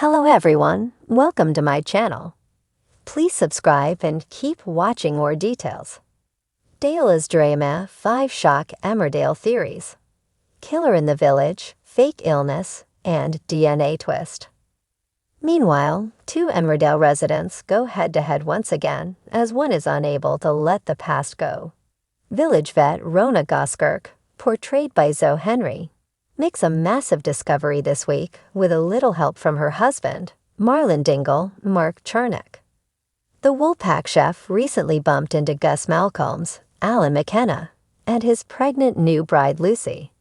Hello everyone, welcome to my channel. Please subscribe and keep watching more details. Dale's drama 5 shock Emmerdale theories. Killer in the village, fake illness, and DNA twist. Meanwhile, two Emmerdale residents go head-to-head once again as one is unable to let the past go. Village vet Rona Goskirk, portrayed by Zoe Henry, makes a massive discovery this week with a little help from her husband, Marlon Dingle, Mark Chernick. The Woolpack chef recently bumped into Gus Malcolm's Alan McKenna and his pregnant new bride Lucy.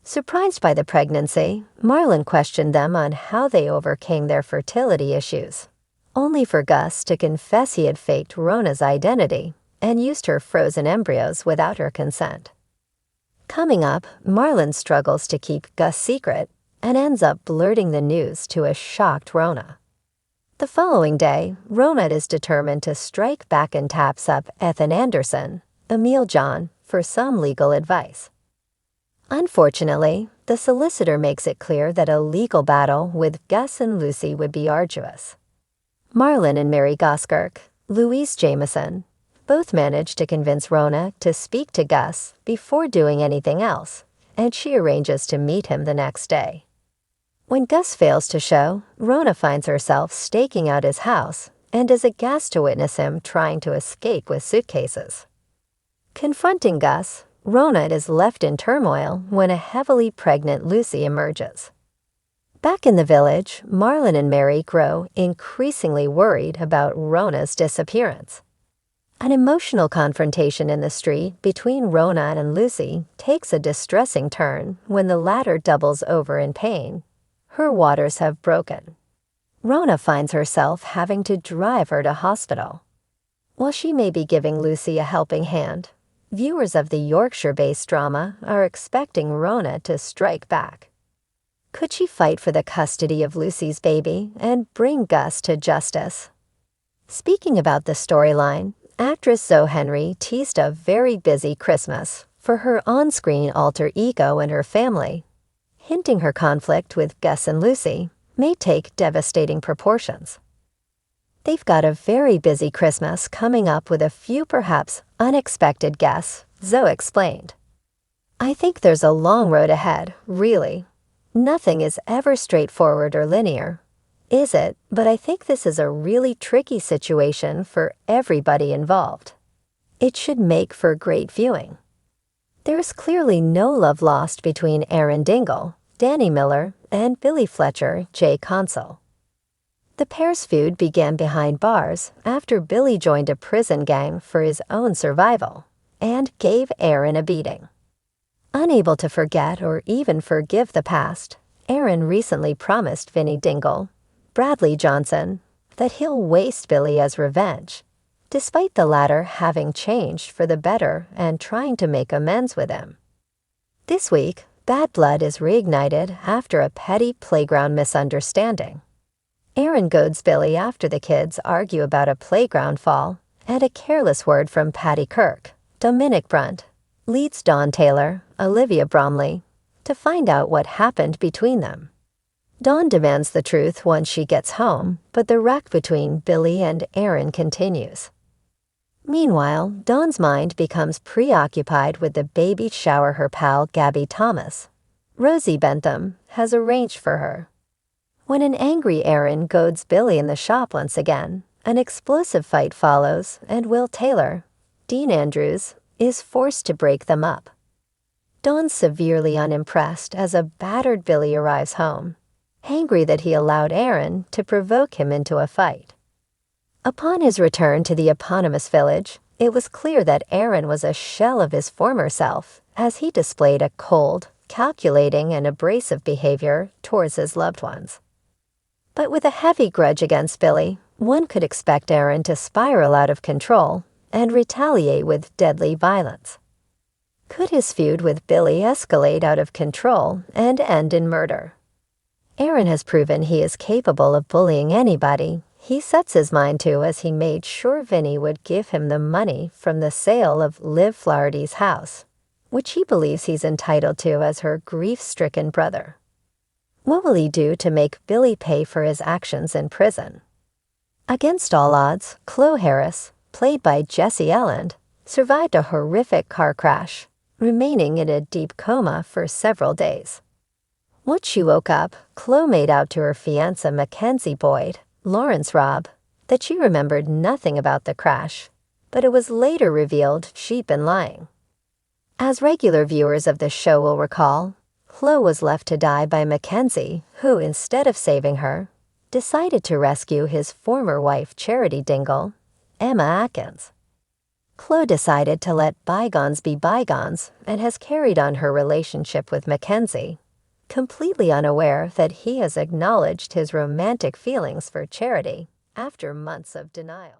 Surprised by the pregnancy, Marlon questioned them on how they overcame their fertility issues, only for Gus to confess he had faked Rona's identity and used her frozen embryos without her consent. Coming up, Marlon struggles to keep Gus' secret and ends up blurting the news to a shocked Rona. The following day, Rona is determined to strike back and taps up Ethan Anderson, Emil John, for some legal advice. Unfortunately, the solicitor makes it clear that a legal battle with Gus and Lucy would be arduous. Marlon and Mary Goskirk, Louise Jameson, both manage to convince Rona to speak to Gus before doing anything else, and she arranges to meet him the next day. When Gus fails to show, Rona finds herself staking out his house and is aghast to witness him trying to escape with suitcases. Confronting Gus, Rona is left in turmoil when a heavily pregnant Lucy emerges. Back in the village, Marlon and Mary grow increasingly worried about Rona's disappearance. An emotional confrontation in the street between Rona and Lucy takes a distressing turn when the latter doubles over in pain. Her waters have broken. Rona finds herself having to drive her to hospital. While she may be giving Lucy a helping hand, viewers of the Yorkshire-based drama are expecting Rona to strike back. Could she fight for the custody of Lucy's baby and bring Gus to justice? Speaking about the storyline, actress Zoe Henry teased a very busy Christmas for her on-screen alter ego and her family, hinting her conflict with Gus and Lucy may take devastating proportions. They've got a very busy Christmas coming up with a few perhaps unexpected guests, Zoe explained. I think there's a long road ahead, really. Nothing is ever straightforward or linear, is it? But I think this is a really tricky situation for everybody involved. It should make for great viewing. There is clearly no love lost between Aaron Dingle, Danny Miller, and Billy Fletcher, Jay Consul. The pair's feud began behind bars after Billy joined a prison gang for his own survival and gave Aaron a beating. Unable to forget or even forgive the past, Aaron recently promised Vinnie Dingle, Bradley Johnson, that he'll waste Billy as revenge, despite the latter having changed for the better and trying to make amends with him. This week, bad blood is reignited after a petty playground misunderstanding. Aaron goads Billy after the kids argue about a playground fall, and a careless word from Patty Kirk, Dominic Brunt, leads Dawn Taylor, Olivia Bromley, to find out what happened between them. Dawn demands the truth once she gets home, but the wreck between Billy and Aaron continues. Meanwhile, Dawn's mind becomes preoccupied with the baby shower her pal Gabby Thomas, Rosie Bentham, has arranged for her. When an angry Aaron goads Billy in the shop once again, an explosive fight follows and Will Taylor, Dean Andrews, is forced to break them up. Dawn's severely unimpressed as a battered Billy arrives home, angry that he allowed Aaron to provoke him into a fight. Upon his return to the eponymous village, it was clear that Aaron was a shell of his former self as he displayed a cold, calculating, and abrasive behavior towards his loved ones. But with a heavy grudge against Billy, one could expect Aaron to spiral out of control and retaliate with deadly violence. Could his feud with Billy escalate out of control and end in murder? Aaron has proven he is capable of bullying anybody he sets his mind to, as he made sure Vinnie would give him the money from the sale of Liv Flaherty's house, which he believes he's entitled to as her grief-stricken brother. What will he do to make Billy pay for his actions in prison? Against all odds, Chloe Harris, played by Jessie Elland, survived a horrific car crash, remaining in a deep coma for several days. Once she woke up, Chloe made out to her fiancé Mackenzie Boyd, Lawrence Robb, that she remembered nothing about the crash, but it was later revealed she'd been lying. As regular viewers of the show will recall, Chloe was left to die by Mackenzie, who, instead of saving her, decided to rescue his former wife Charity Dingle, Emma Atkins. Chloe decided to let bygones be bygones and has carried on her relationship with Mackenzie, completely unaware that he has acknowledged his romantic feelings for Charity after months of denial.